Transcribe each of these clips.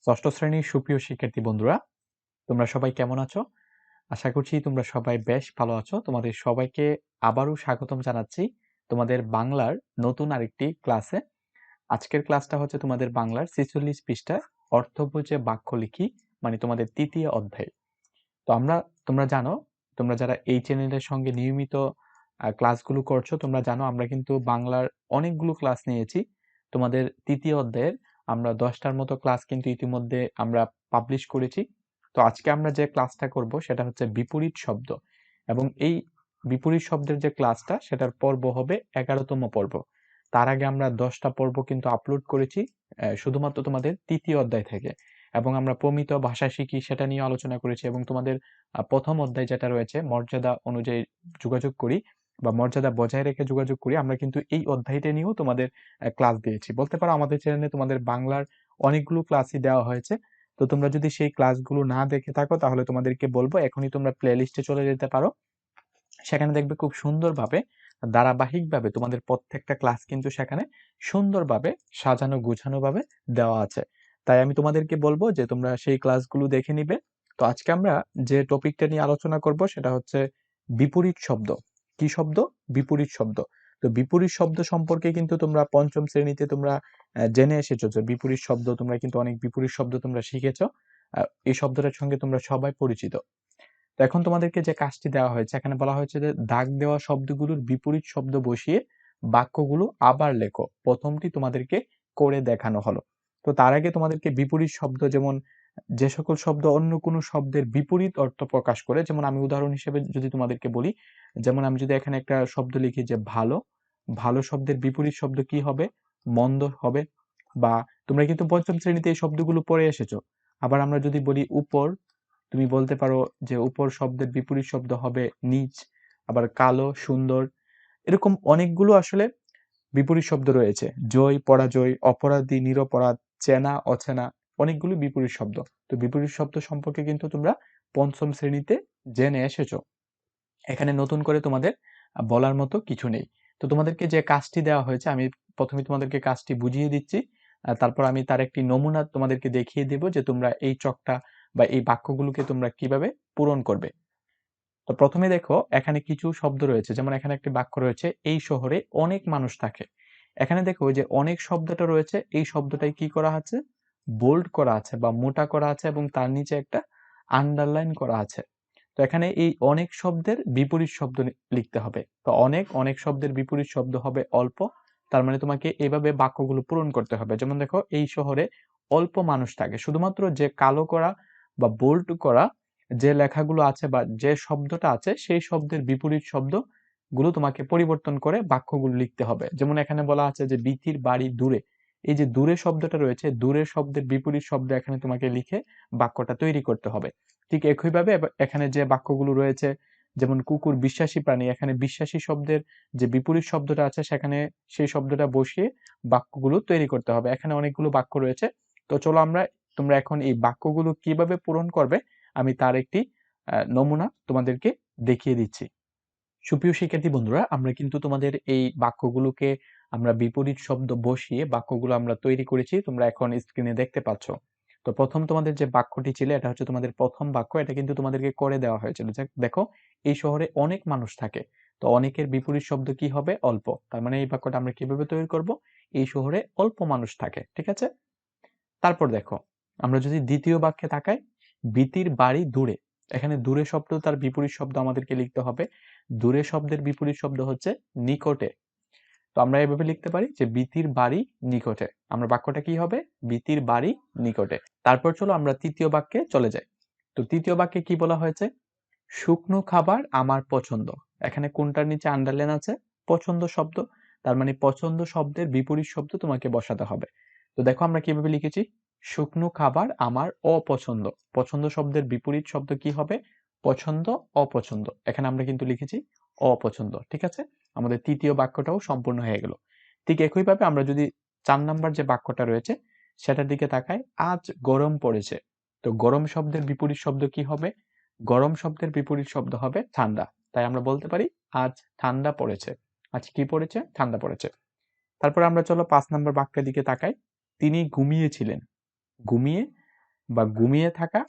ষষ্ঠ শ্রেণীর সুপ্রিয় শিক্ষার্থী বন্ধুরা, তোমরা সবাই কেমন আছো? আশা করছি তোমরা সবাই বেশ ভালো আছো। তোমাদের সবাইকে আবারও স্বাগতম জানাচ্ছি তোমাদের বাংলার নতুন আরেকটি ক্লাসে। আজকের ক্লাসটা হচ্ছে তোমাদের বাংলার ৪৬ পৃষ্ঠা অর্থবোঝে বাক্য লিখি, মানে তোমাদের তৃতীয় অধ্যায়। তো তোমরা জানো, তোমরা যারা এই চ্যানেলের সঙ্গে নিয়মিত ক্লাসগুলো করছো, তোমরা জানো আমরা কিন্তু বাংলার অনেকগুলো ক্লাস নিয়েছি। তোমাদের তৃতীয় অধ্যায়ের আমরা 10টার মতো ক্লাস কিন্তু ইতিমধ্যে আমরা পাবলিশ করেছি। তো আজকে আমরা যে ক্লাসটা করব সেটা হচ্ছে বিপরীত শব্দ, এবং এই বিপরীত শব্দের যে ক্লাসটা সেটার পর্ব হবে 11তম পর্ব। তার আগে আমরা 10টা পর্ব কিন্তু আপলোড করেছি শুধুমাত্র তোমাদের তৃতীয় অধ্যায় থেকে, এবং আমরা প্রমিত ভাষা শিখি সেটা নিয়ে আলোচনা করেছি, এবং তোমাদের প্রথম অধ্যায় যেটা রয়েছে মর্যাদা অনুযায়ী যোগাযোগ করি বা মর্যাদা বজায় রেখে যোগাযোগ করি, আমরা কিন্তু এই অধ্যায়টা নিয়েও তোমাদের ক্লাস দিয়েছি। বলতে পারো আমাদের চ্যানেলে তোমাদের বাংলার অনেকগুলো ক্লাসই দেওয়া হয়েছে। তো তোমরা যদি সেই ক্লাসগুলো না দেখে থাকো তাহলে তোমাদেরকে বলবো এখনই তোমরা প্লে লিস্টে চলে যেতে পারো। সেখানে দেখবে খুব সুন্দরভাবে ধারাবাহিকভাবে তোমাদের প্রত্যেকটা ক্লাস কিন্তু সেখানে সুন্দরভাবে সাজানো গুছানো ভাবে দেওয়া আছে। তাই আমি তোমাদেরকে বলবো যে তোমরা সেই ক্লাসগুলো দেখে নিবে। তো আজকে আমরা যে টপিকটা নিয়ে আলোচনা করব সেটা হচ্ছে বিপরীত শব্দ। কি শব্দ? বিপরীত শব্দ। তো বিপরীত শব্দ সম্পর্কে কিন্তু তোমরা পঞ্চম শ্রেণীতে তোমরা জেনে এসেছো যে বিপরীত শব্দ, তোমরা কিন্তু অনেক বিপরীত শব্দ তোমরা শিখেছো। এই শব্দটার সঙ্গে তোমরা সবাই পরিচিত। তো এখন তোমাদেরকে যে কাজটি দেওয়া হয়েছে, এখানে বলা হয়েছে যে দাগ দেওয়া শব্দগুলোর বিপরীত শব্দ বসিয়ে বাক্যগুলো আবার লেখো। প্রথমটি তোমাদেরকে করে দেখানো হলো। তো তার আগে তোমাদেরকে বিপরীত শব্দ, যেমন যে সকল শব্দ অন্য কোনো শব্দের বিপরীত অর্থ প্রকাশ করে, যেমন আমি উদাহরণ হিসেবে যদি তোমাদেরকে বলি, যেমন আমি যদি এখানে একটা শব্দ লিখি যে ভালো, ভালো শব্দের বিপরীত শব্দ কি হবে? মন্দ হবে। বা তোমরা কিন্তু পঞ্চম শ্রেণীতে এই শব্দগুলো পড়ে এসেছো। আবার আমরা যদি বলি উপর, তুমি বলতে পারো যে উপর শব্দের বিপরীত শব্দ হবে নিচ। আবার কালো, সুন্দর, এরকম অনেকগুলো আসলে বিপরীত শব্দ রয়েছে। জয়, পরাজয়, অপরাধী, নিরপরাধ, চেনা, অচেনা, অনেকগুলো বিপরীত শব্দ। তো বিপরীত শব্দ সম্পর্কে কিন্তু তোমরা পঞ্চম শ্রেণীতে জেনে এসেছো। এখানে নতুন করে তোমাদের বলার মতো কিছু নেই। তো তোমাদেরকে যে কাজটি দেওয়া হয়েছে, আমি প্রথমে তোমাদেরকে কাজটি বুঝিয়ে দিচ্ছি, তারপর আমি তার একটি নমুনা তোমাদেরকে দেখিয়ে দেব যে তোমরা এই চকটা বা এই বাক্যগুলোকে তোমরা কিভাবে পূরণ করবে। তো প্রথমে দেখো এখানে কিছু শব্দ রয়েছে, যেমন এখানে একটি বাক্য রয়েছে এই শহরে অনেক মানুষ থাকে। এখানে দেখো যে অনেক শব্দটা রয়েছে, এই শব্দটাই কি করা আছে? বোল্ড করা আছে বা মোটা করা আছে, এবং তার নিচে একটা আন্ডারলাইন করা আছে। তো এখানে এই অনেক শব্দের বিপরীত শব্দ লিখতে হবে। তো অনেক অনেক শব্দের বিপরীত শব্দ হবে অল্প। তার মানে তোমাকে এইভাবে বাক্যগুলো পূরণ করতে হবে। যেমন দেখো এই শহরে অল্প মানুষ থাকে, শুধুমাত্র যে কালো করা বা বোল্ড করা যে লেখাগুলো আছে বা যে শব্দটা আছে সেই শব্দের বিপরীত শব্দ গুলো তোমাকে পরিবর্তন করে বাক্যগুলো লিখতে হবে। যেমন এখানে বলা আছে যে বিথির বাড়ি দূরে। এই যে দূরে শব্দটা রয়েছে, দূরে শব্দের বিপরীত শব্দ এখানে তোমাকে লিখে বাক্যটা তৈরি করতে হবে। ঠিক একইভাবে এখানে যে বাক্যগুলো রয়েছে, যেমন কুকুর বিশ্বাসী প্রাণী, এখানে বিশ্বাসী শব্দের যে বিপরীত শব্দটা আছে সেখানে সেই শব্দটা বসিয়ে বাক্যগুলো তৈরি করতে হবে। এখানে অনেকগুলো বাক্য রয়েছে। তো চলো তোমরা এখন এই বাক্যগুলো কিভাবে পূরণ করবে আমি তার একটি নমুনা তোমাদেরকে দেখিয়ে দিচ্ছি। সুপ্রিয় শিক্ষার্থী বন্ধুরা, আমরা কিন্তু তোমাদের এই বাক্যগুলোকে আমরা বিপরীত শব্দ বসিয়ে বাক্যগুলো আমরা তৈরি করেছি, তোমরা এখন স্ক্রিনে দেখতে পাচ্ছ। তো প্রথম তোমাদের যে বাক্যটি ছিল এটা হচ্ছে তোমাদের প্রথম বাক্য, এটা কিন্তু তোমাদেরকে করে দেওয়া হয়েছিল। দেখো এই শহরে অনেক মানুষ থাকে। তো অনেকের বিপরীত শব্দ কি হবে? অল্প। তার মানে এই বাক্যটা আমরা কিভাবে তৈরি করব? এই শহরে অল্প মানুষ থাকে, ঠিক আছে? তারপর দেখো আমরা যদি দ্বিতীয় বাক্যে তাকাই, বিতির বাড়ি দূরে। এখানে দূরে শব্দ তার বিপরীত শব্দ আমাদেরকে লিখতে হবে। দূরে শব্দের বিপরীত শব্দ হচ্ছে নিকটে। তো আমরা এভাবে লিখতে পারি যে বিতির বাড়ি নিকটে। আমরা বাক্যটা কি হবে? বিতির বাড়ি নিকটে। তারপর চলো আমরা তৃতীয় বাক্যে চলে যাই। তো তৃতীয় বাক্যে কি বলা হয়েছে? শুকনো খাবার আমার পছন্দ। এখানে কোনটার নিচে আন্ডারলাইন আছে? পছন্দ শব্দ। তার মানে পছন্দ শব্দের বিপরীত শব্দ তোমাকে বসাতে হবে। তো দেখো আমরা কিভাবে লিখেছি? শুকনো খাবার আমার অপছন্দ। পছন্দ শব্দের বিপরীত শব্দ কি হবে? পছন্দ, অপছন্দ। এখানে আমরা কিন্তু লিখেছি অপছন্দ, ঠিক আছে? আমাদের তৃতীয় বাক্যটাও সম্পূর্ণ হয়ে গেল। ঠিক একইভাবে আমরা যদি 4 নাম্বার যে বাক্যটা রয়েছে সেটার দিকে তাকাই, আজ গরম পড়েছে। তো গরম শব্দের বিপরীত শব্দ কি হবে? গরম শব্দের বিপরীত শব্দ হবে ঠান্ডা। তাই আমরা বলতে পারি আজ ঠান্ডা পড়েছে। আজ কি পড়েছে? ঠান্ডা পড়েছে। তারপর আমরা চলো 5 নম্বর বাক্যের দিকে তাকাই। তিনি ঘুমিয়েছিলেন। ঘুমিয়ে বা ঘুমিয়ে থাকা,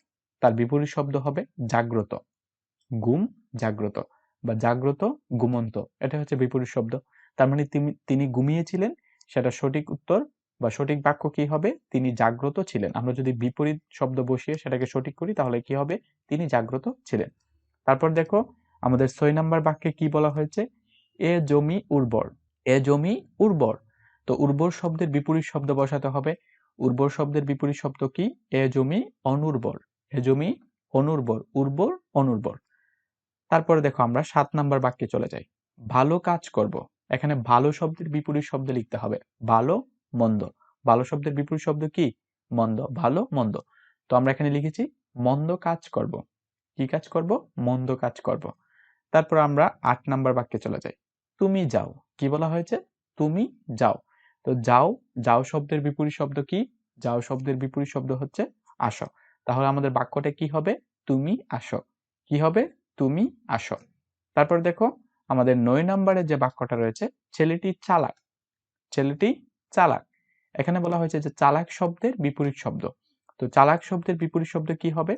তার বিপরীত শব্দ হবে জাগ্রত। ঘুম জাগ্রত বা জাগ্রত ঘুমন্ত, এটা হচ্ছে বিপরীত শব্দ। তার মানে তিনি ঘুমিয়েছিলেন, সেটা সঠিক উত্তর বা সঠিক বাক্য কি হবে? তিনি জাগ্রত ছিলেন। আমরা যদি বিপরীত শব্দ বসিয়ে সেটাকে সঠিক করি তাহলে কি হবে? তিনি জাগ্রত ছিলেন। তারপর দেখো আমাদের 6 নাম্বার বাক্যে কি বলা হয়েছে? এ জমি উর্বর। এ জমি উর্বর। তো উর্বর শব্দের বিপরীত শব্দ বসাতে হবে। উর্বর শব্দের বিপরীত শব্দ কি? এ জমি অনুর্বর। এ জমি অনুর্বর, উর্বর অনুর্বর। তারপরে দেখো আমরা 7 নাম্বার বাক্যে চলে যাই। ভালো কাজ করব। এখানে ভালো শব্দের বিপরীত শব্দ লিখতে হবে। ভালো মন্দ। ভালো শব্দের বিপরীত শব্দ কি? মন্দ। ভালো মন্দ। তো আমরা এখানে লিখেছি মন্দ কাজ করব। কি কাজ করব? মন্দ কাজ করব। তারপর আমরা 8 নাম্বার বাক্যে চলে যাই। তুমি যাও। কি বলা হয়েছে? তুমি যাও। তো যাও, যাও শব্দের বিপরীত শব্দ কি? যাও শব্দের বিপরীত শব্দ হচ্ছে আসো। তাহলে আমাদের বাক্যটা কি হবে? তুমি আসো। কি হবে? তুমি আসো। তারপর দেখো আমাদের 9 নম্বরে যে বাক্যটা রয়েছে, ছেলেটি চালাক। ছেলেটি চালাক। এখানে বলা হয়েছে যে চালাক শব্দের বিপরীত শব্দ। তো চালাক শব্দের বিপরীত শব্দ কি হবে?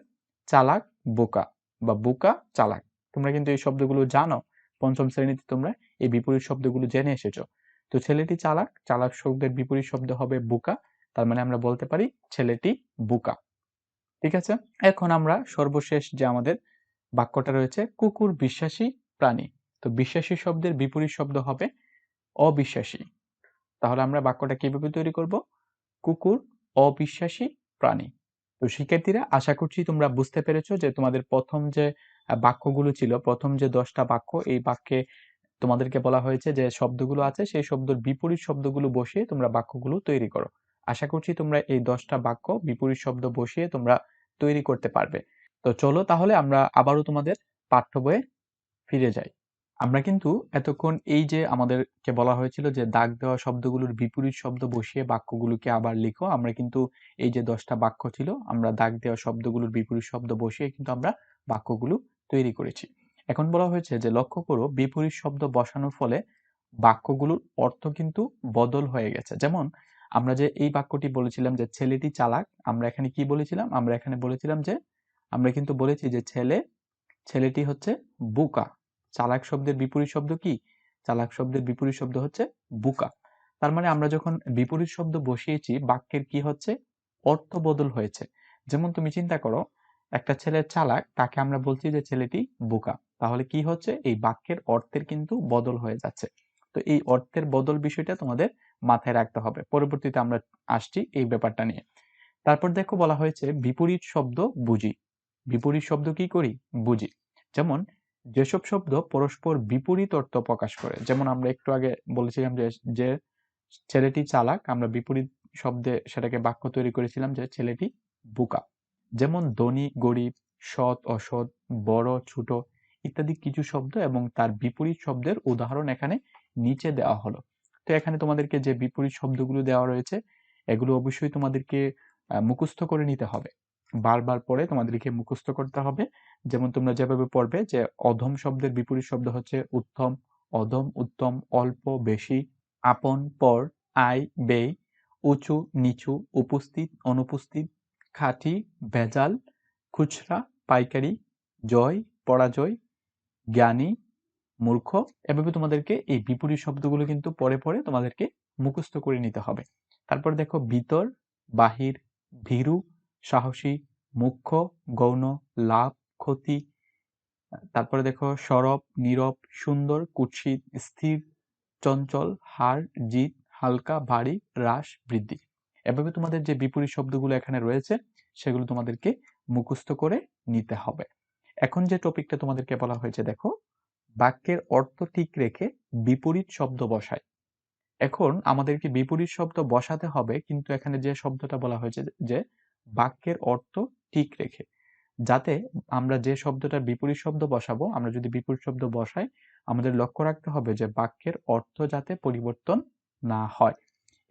চালাক বোকা বা বোকা চালাক। তোমরা কিন্তু এই শব্দগুলো জানো, পঞ্চম শ্রেণীতে তোমরা এই বিপরীত শব্দগুলো জেনে এসেছো। তো ছেলেটি চালাক, চালাক শব্দের বিপরীত শব্দ হবে বোকা। তার মানে আমরা বলতে পারি ছেলেটি বোকা। ঠিক আছে? এখন আমরা সর্বশেষ যে আমাদের বাক্যটা রয়েছে, কুকুর বিশ্বাসী প্রাণী। তো বিশ্বাসী শব্দের বিপরীত শব্দ হবে অবিশ্বাসী। তাহলে আমরা বাক্যটা কিভাবে তৈরি করব? কুকুর অবিশ্বাসী প্রাণী। তো শিক্ষার্থীরা, আশা করছি তোমরা বুঝতে পেরেছো যে তোমাদের প্রথম যে বাক্যগুলো ছিল, প্রথম যে 10টা বাক্য, এই বাক্যে তোমাদেরকে বলা হয়েছে যে শব্দগুলো আছে সেই শব্দের বিপরীত শব্দগুলো বসিয়ে তোমরা বাক্যগুলো তৈরি করো। আশা করছি তোমরা এই 10টা বাক্য বিপরীত শব্দ বসিয়ে তোমরা তৈরি করতে পারবে। তো চলো তাহলে আমরা আবারও তোমাদের পাঠ্য বইয়ে ফিরে যাই। আমরা কিন্তু এতক্ষণ এই যে আমাদেরকে বলা হয়েছিল যে দাগ দেওয়া শব্দগুলোর বিপরীত শব্দ বসিয়ে বাক্যগুলোকে আবার লিখো, আমরা কিন্তু এই যে 10টা বাক্য ছিল, আমরা দাগ দেওয়া শব্দগুলোর বিপরীত শব্দ বসিয়ে কিন্তু আমরা বাক্যগুলো তৈরি করেছি। এখন বলা হয়েছে যে লক্ষ্য করো বিপরীত শব্দ বসানোর ফলে বাক্যগুলোর অর্থ কিন্তু বদল হয়ে গেছে। যেমন আমরা যে এই বাক্যটি বলেছিলাম যে ছেলেটি চালাক, আমরা এখানে কি বলেছিলাম? আমরা এখানে বলেছিলাম যে আমরা কিন্তু বলেছি যে ছেলেটি হচ্ছে বোকা। চালাক শব্দের বিপরীত শব্দ কি? চালাক শব্দের বিপরীত শব্দ হচ্ছে বোকা। তার মানে আমরা যখন বিপরীত শব্দ বসিয়েছি বাক্যের কি হচ্ছে? অর্থ বদল হয়েছে। যেমন তুমি চিন্তা করো, একটা ছেলে চালাক, তাকে আমরা বলছি যে ছেলেটি বোকা। তাহলে কি হচ্ছে? এই বাক্যের অর্থের কিন্তু বদল হয়ে যাচ্ছে। তো এই অর্থের বদল বিষয়টা তোমাদের মাথায় রাখতে হবে। পরবর্তীতে আমরা আসছি এই ব্যাপারটা নিয়ে। তারপর দেখো বলা হয়েছে বিপরীত শব্দ বুঝি। বিপরীত শব্দ কি করি? বুঝি। যেমন যেসব শব্দ পরস্পর বিপরীত অর্থ প্রকাশ করে, যেমন আমরা একটু আগে বলেছিলাম যে ছেলেটি চালাক, আমরা বিপরীত শব্দে সেটাকে বাক্য তৈরি করেছিলাম যে ছেলেটি বোকা। যেমন ধনী গরিব, সৎ অসৎ, বড় ছোট ইত্যাদি কিছু শব্দ এবং তার বিপরীত শব্দের উদাহরণ এখানে নিচে দেওয়া হলো। তো এখানে তোমাদেরকে যে বিপরীত শব্দগুলো দেওয়া রয়েছে এগুলো অবশ্যই তোমাদেরকে মুখস্থ করে নিতে হবে। বারবার পড়ে তোমাদেরকে মুখস্থ করতে হবে। যেমন তোমরা যেভাবে পড়বে যে অধম শব্দের বিপরীত শব্দ হচ্ছে উত্তম। অধম উত্তম, অল্প বেশি, আপন পর, আয় ব্যয়, উঁচু নিচু, উপস্থিত অনুপস্থিত, খাঁটি ভেজাল, খুচরা পাইকারি, জয় পরাজয়, জ্ঞানী মূর্খ। এভাবে তোমাদেরকে এই বিপরীত শব্দগুলো কিন্তু পরে পরে তোমাদেরকে মুখস্থ করে নিতে হবে। তারপর দেখো ভিতর বাহির, ভীরু সাহসী, মুখ্য গৌণ, লাভ ক্ষতি। তারপরে দেখো সরব নীরব, সুন্দর কুৎসিত, স্থির চঞ্চল, হার জিত, হালকা ভারী, হ্রাস বৃদ্ধি। এভাবে তোমাদের যে বিপরীত শব্দগুলো এখানে রয়েছে সেগুলো তোমাদেরকে মুখস্থ করে নিতে হবে। এখন যে টপিকটা তোমাদেরকে বলা হয়েছে দেখো, বাক্যের অর্থ ঠিক রেখে বিপরীত শব্দ বসায়। এখন আমাদেরকে বিপরীত শব্দ বসাতে হবে, কিন্তু এখানে যে শব্দটা বলা হয়েছে যে বাক্যের অর্থ ঠিক রেখে, যাতে আমরা যে শব্দটার বিপরীত শব্দ বসাবো, আমরা যদি বিপরীত শব্দ বসাই আমাদের লক্ষ্য রাখতে হবে যে বাক্যের অর্থ যাতে পরিবর্তন না হয়।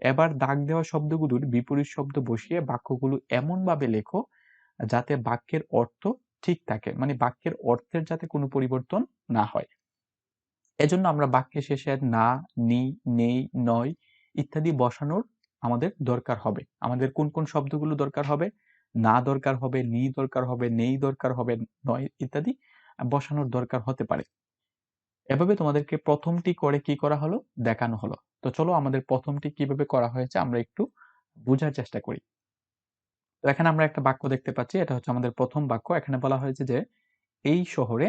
এবার দাগ দেওয়া শব্দগুলোর বিপরীত শব্দ বসিয়ে বাক্যগুলো এমনভাবে লেখো যাতে বাক্যের অর্থ ঠিক থাকে, মানে বাক্যের অর্থের যাতে কোনো পরিবর্তন না হয়। এজন্য আমরা বাক্যের শেষে না, নি, নেই, নয় ইত্যাদি বসানোর আমাদের দরকার হবে। আমাদের কোন কোন শব্দগুলো দরকার হবে? না দরকার হবে, নি দরকার হবে, নেই দরকার হবে, নয় ইত্যাদি বসানোর দরকার হতে পারে। এভাবে তোমাদেরকে প্রথমটি করে কি করা হলো? দেখানো হলো। তো চলো আমাদের প্রথমটি কিভাবে করা হয়েছে আমরা একটু বুঝার চেষ্টা করি। তো এখানে আমরা একটা বাক্য দেখতে পাচ্ছি। এটা হচ্ছে আমাদের ১ম বাক্য। এখানে বলা হয়েছে যে, "এই শহরে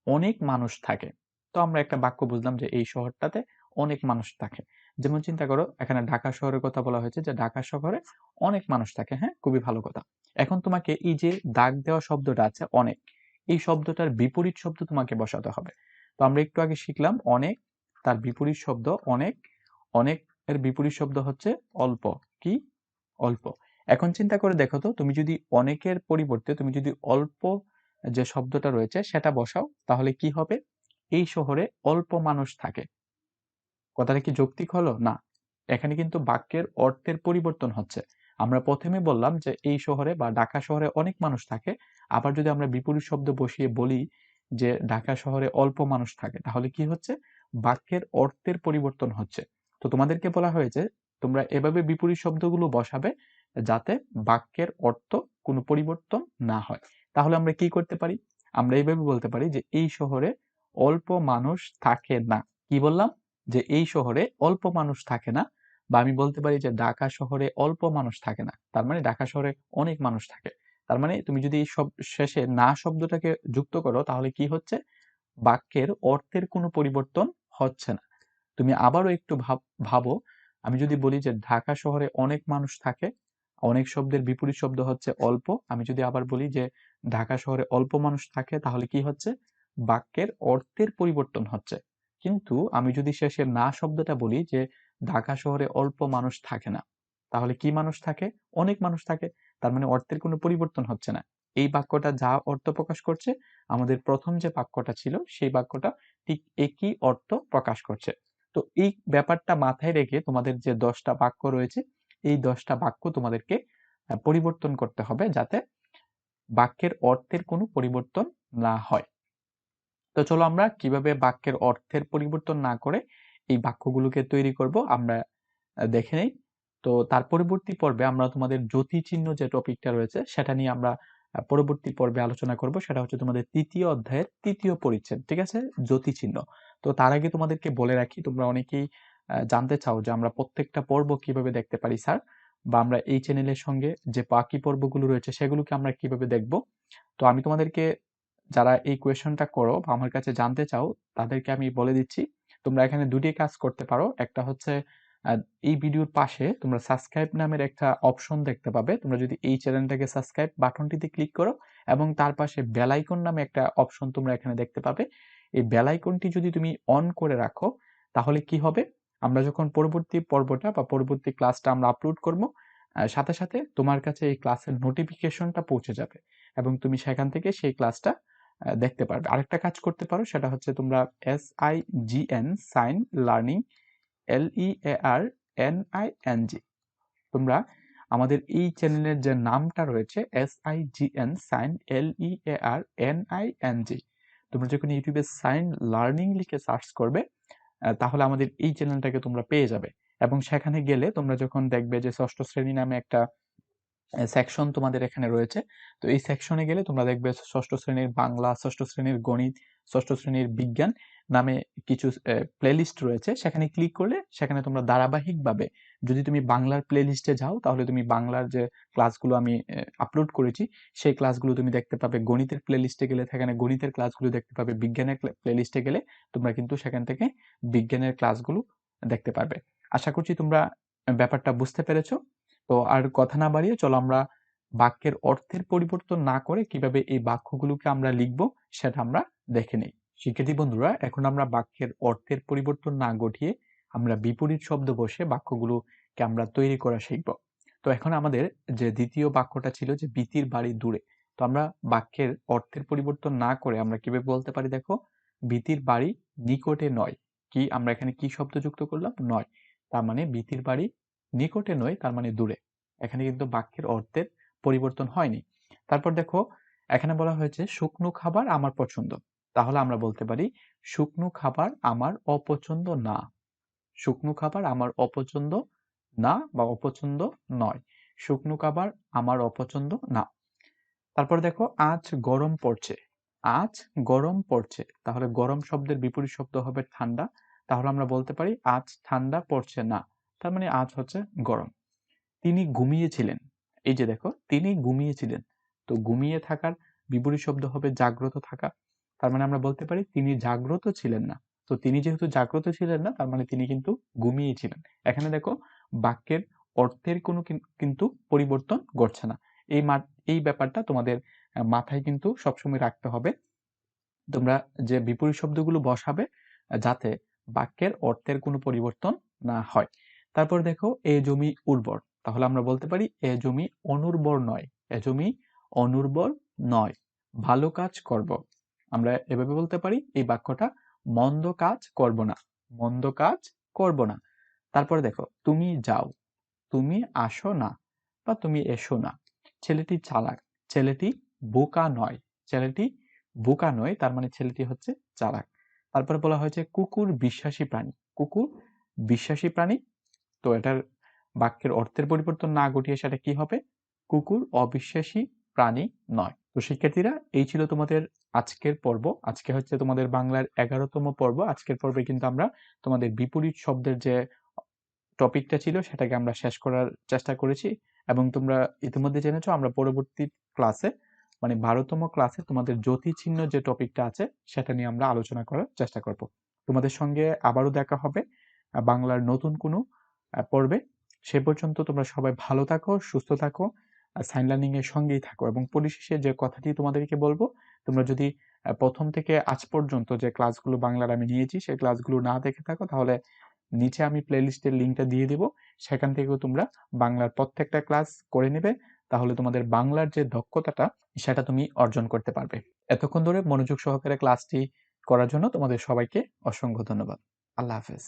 অনেক মানুষ থাকে।" তো আমরা একটা বাক্য বুঝলাম যে এই শহরটাতে অনেক মানুষ থাকে। যেমন চিন্তা করো এখানে ঢাকা শহরের কথা বলা হয়েছে যে ঢাকা শহরে অনেক মানুষ থাকে। হ্যাঁ? খুবই ভালো কথা। এখন তোমাকে এই যে দাগ দেওয়া শব্দটা আছে অনেক, এই শব্দটার বিপরীত শব্দ তোমাকে বসাতে হবে। তো আমরা একটু আগে শিখলাম অনেক, তার বিপরীত শব্দ অনেক, অনেক এর বিপরীত শব্দ হচ্ছে অল্প। কি? অল্প। এখন চিন্তা করে দেখো তো তুমি যদি অনেকের পরিবর্তে তুমি যদি অল্প যে শব্দটা রয়েছে সেটা বসাও তাহলে কি হবে? এই শহরে অল্প মানুষ থাকে। কথাটা কি যৌক্তিক হলো? না। এখানে কিন্তু বাক্যের অর্থের পরিবর্তন হচ্ছে। আমরা ১ম এ বললাম যে এই শহরে বা ঢাকা শহরে অনেক মানুষ থাকে। আবার যদি আমরা বিপরীত শব্দ বসিয়ে বলি যে ঢাকা শহরে অল্প মানুষ থাকে তাহলে কি হচ্ছে? বাক্যের অর্থের পরিবর্তন হচ্ছে। তো তোমাদেরকে বলা হয়েছে তোমরা এভাবে বিপরীত শব্দগুলো বসাবে যাতে বাক্যের অর্থ কোনো পরিবর্তন না হয়। তাহলে আমরা কি করতে পারি? আমরা এইভাবে বলতে পারি যে এই শহরে অল্প মানুষ থাকে না। কি বললাম? যে এই শহরে অল্প মানুষ থাকে না বা আমি বলতে পারি যে ঢাকা শহরে অল্প মানুষ থাকে না। তার মানে ঢাকা শহরে অনেক মানুষ থাকে। তার মানে তুমি যদি এই শেষে না শব্দটাকে যুক্ত করো তাহলে কি হচ্ছে? বাক্যের অর্থের কোনো পরিবর্তন হচ্ছে না। তুমি আবারও একটু ভাবো, আমি যদি বলি যে ঢাকা শহরে অনেক মানুষ থাকে, অনেক শব্দের বিপরীত শব্দ হচ্ছে অল্প। আমি যদি আবার বলি যে ঢাকা শহরে অল্প মানুষ থাকে তাহলে কি হচ্ছে? বাক্যের অর্থের পরিবর্তন হচ্ছে। কিন্তু আমি যদি শেষে না শব্দটা বলি যে ঢাকা শহরে অল্প মানুষ থাকে না, তাহলে কি মানুষ থাকে? অনেক মানুষ থাকে। তার মানে অর্থের কোনো পরিবর্তন হচ্ছে না। এই বাক্যটা যা অর্থ প্রকাশ করছে, আমাদের ১ম যে বাক্যটা ছিল সেই বাক্যটা ঠিক একই অর্থ প্রকাশ করছে। তো এই ব্যাপারটা মাথায় রেখে তোমাদের যে ১০ টা বাক্য রয়েছে, এই ১০ টা বাক্য তোমাদেরকে পরিবর্তন করতে হবে যাতে বাক্যের অর্থের কোনো পরিবর্তন না হয়। তো চলো আমরা কিভাবে বাক্যের অর্থের পরিবর্তন না করে এই বাক্যগুলোকে তৈরি করব আমরা দেখে নেই। তো তার পরবর্তী পর্বে আমরা তোমাদের যতিচিহ্ন যে টপিকটা রয়েছে সেটা নিয়ে আমরা পরবর্তী পর্বে আলোচনা করব। সেটা হচ্ছে তোমাদের ৩য় অধ্যায়ের ৩য় পরিচ্ছেদ। ঠিক আছে? যতিচিহ্ন। তো তার আগে তোমাদেরকে বলে রাখি তোমরা অনেকেই জানতে চাও যে আমরা প্রত্যেকটা পর্ব কিভাবে দেখতে পারি স্যার? বা আমরা এই চ্যানেলের সঙ্গে যে বাকি পর্বগুলো রয়েছে সেগুলোকে আমরা কিভাবে দেখব? তো আমি তোমাদেরকে যারা এই কোয়েশনটা করো বা আমার কাছে জানতে চাও তাদেরকে আমি বলে দিচ্ছি তোমরা এখানে ২ টি কাজ করতে পারো। একটা হচ্ছে আ এই ভিডিওর পাশে তোমরা সাবস্ক্রাইব নামের একটা অপশন দেখতে পাবে। তোমরা যদি এই চ্যানেলটাকে সাবস্ক্রাইব বাটনটিতে ক্লিক করো এবং তার পাশে বেল আইকন নামে একটা অপশন তোমরা এখানে দেখতে পাবে। এই বেল আইকনটি যদি তুমি অন করে রাখো তাহলে কি হবে? আমরা যখন পরবর্তী পর্বটা বা পরবর্তী ক্লাসটা আমরা আপলোড করব, সাথে, সাথে তোমার কাছে এই ক্লাসের নোটিফিকেশনটা পৌঁছে যাবে এবং তুমি সেখান থেকে সেই ক্লাসটা দেখতে পারবে। আরেকটা কাজ করতে পারো সেটা হচ্ছে তোমরা SIGN সাইন লার্নিং LEARNING তোমরা আমাদের এই চ্যানেলের যে নামটা রয়েছে SIGN সাইন LEARNING তোমরা যখন ইউটিউবে সাইন লার্নিং লিখে সার্চ করবে তাহলে আমাদের এই চ্যানেলটাকে তোমরা পেয়ে যাবে এবং সেখানে গেলে তোমরা যখন দেখবে যে ষষ্ঠ শ্রেণী নামে একটা সেকশন তোমাদের এখানে রয়েছে। তো এই সেকশনে গেলে তোমরা দেখবে ষষ্ঠ শ্রেণীর বাংলা, ষষ্ঠ শ্রেণীর গণিত, ষষ্ঠ শ্রেণীর বিজ্ঞান নামে কিছু প্লেলিস্ট রয়েছে। সেখানে ক্লিক করলে সেখানে তোমরা ধারাবাহিকভাবে যদি তুমি বাংলার প্লেলিস্টে যাও তাহলে তুমি বাংলার যে ক্লাসগুলো আমি আপলোড করেছি সেই ক্লাসগুলো তুমি দেখতে পাবে। গণিতের প্লেলিস্টে গেলে সেখানে গণিতের ক্লাসগুলো দেখতে পাবে। বিজ্ঞানের প্লেলিস্টে গেলে তোমরা কিন্তু সেখান থেকে বিজ্ঞানের ক্লাসগুলো দেখতে পারবে। আশা করছি তোমরা ব্যাপারটা বুঝতে পেরেছো। তো আর কথা না বাড়িয়ে চলো আমরা বাক্যের অর্থের পরিবর্তন না করে কিভাবে এই বাক্যগুলোকে আমরা লিখব সেটা আমরা দেখে নেই। শিক্ষার্থী বন্ধুরা এখন আমরা বাক্যের অর্থের পরিবর্তন না ঘটিয়ে আমরা বিপরীত শব্দ বসে বাক্যগুলোকে আমরা তৈরি করা শিখব। তো এখন আমাদের যে দ্বিতীয় বাক্যটা ছিল যে বিতির বাড়ি দূরে। তো আমরা বাক্যের অর্থের পরিবর্তন না করে আমরা কিভাবে বলতে পারি দেখো বিতির বাড়ি নিকটে নয়। কি আমরা এখানে কি শব্দ যুক্ত করলাম? নয়। তার মানে বিতির বাড়ি নিকটে নয় তার মানে দূরে। এখানে কিন্তু বাক্যের অর্থের পরিবর্তন হয়নি। তারপর দেখো এখানে বলা হয়েছে শুকনো খাবার আমার পছন্দ। তাহলে আমরা বলতে পারি শুকনো খাবার আমার অপছন্দ না। শুকনো খাবার আমার অপছন্দ না বা অপছন্দ নয়। শুকনো খাবার আমার অপছন্দ না। তারপর দেখো আজ গরম পড়ছে। আজ গরম পড়ছে। তাহলে গরম শব্দের বিপরীত শব্দ হবে ঠান্ডা। তাহলে আমরা বলতে পারি আজ ঠান্ডা পড়ছে না। তার মানে আজ হচ্ছে গরম। তিনি ঘুমিয়েছিলেন। এই যে দেখো তিনি ঘুমিয়েছিলেন। তো ঘুমিয়ে থাকার বিপরীত শব্দ হবে জাগ্রত থাকা। তার মানে আমরা বলতে পারি তিনি জাগ্রত ছিলেন না। তো তিনি যেহেতু জাগ্রত ছিলেন না তার মানে তিনি কিন্তু ঘুমিয়েছিলেন। এখানে দেখো বাক্যের অর্থের কোনো কিন্তু পরিবর্তন ঘটছে না। এই ব্যাপারটা তোমাদের মাথায় কিন্তু সবসময় রাখতে হবে। তোমরা যে বিপরীত শব্দগুলো বসাবে যাতে বাক্যের অর্থের কোনো পরিবর্তন না হয়। তারপর দেখো এ জমি উর্বর। তাহলে আমরা বলতে পারি এ জমি অনুর্বর নয়। এ জমি অনুর্বর নয়। ভালো কাজ করব। আমরা এভাবে বলতে পারি এই বাক্যটা মন্দ কাজ করব না। মন্দ কাজ করব না। তারপরে দেখো তুমি যাও। তুমি আসো না বা তুমি এসো না। ছেলেটি চালাক। ছেলেটি বোকা নয়। ছেলেটি বোকা নয় তার মানে ছেলেটি হচ্ছে চালাক। তারপরে বলা হয়েছে কুকুর বিশ্বাসী প্রাণী। কুকুর বিশ্বাসী প্রাণী। তো এটার বাক্যের অর্থের পরিবর্তন না ঘটিয়ে সেটা কি হবে? কুকুর অবিশ্বাসী প্রাণী নয়। তো শিক্ষার্থীরা এই ছিল তোমাদের আজকের পর্ব। আজকে হচ্ছে তোমাদের বাংলার 11তম পর্ব। আজকের পর্বে কিন্তু আমরা তোমাদের বিপরীত শব্দের যে টপিকটা ছিল সেটাকে আমরা শেষ করার চেষ্টা করেছি এবং তোমরা ইতিমধ্যে জেনেছো আমরা পরবর্তী ক্লাসে মানে 12তম ক্লাসে তোমাদের জ্যোতি চিহ্ন যে টপিকটা আছে সেটা নিয়ে আমরা আলোচনা করার চেষ্টা করব। তোমাদের সঙ্গে আবারও দেখা হবে বাংলার নতুন কোনো পর্বে। সে পর্যন্ত তোমরা সবাই ভালো থাকো, সুস্থ থাকো, সাইন লার্নিং এর সঙ্গেই থাকো এবং পরিশেষে যে কথাটি তোমাদেরকে বলবো, তোমরা যদি প্রথম থেকে আজ পর্যন্ত যে ক্লাসগুলো বাংলার আমি নিয়েছি সেই ক্লাসগুলো না দেখে থাকো তাহলে নিচে আমি প্লেলিস্টের লিঙ্কটা দিয়ে দিব। সেখান থেকেও তোমরা বাংলার প্রত্যেকটা ক্লাস করে নেবে। তাহলে তোমাদের বাংলার যে দক্ষতাটা সেটা তুমি অর্জন করতে পারবে। এতক্ষণ ধরে মনোযোগ সহকারে ক্লাসটি করার জন্য তোমাদের সবাইকে অসংখ্য ধন্যবাদ। আল্লাহ হাফেজ।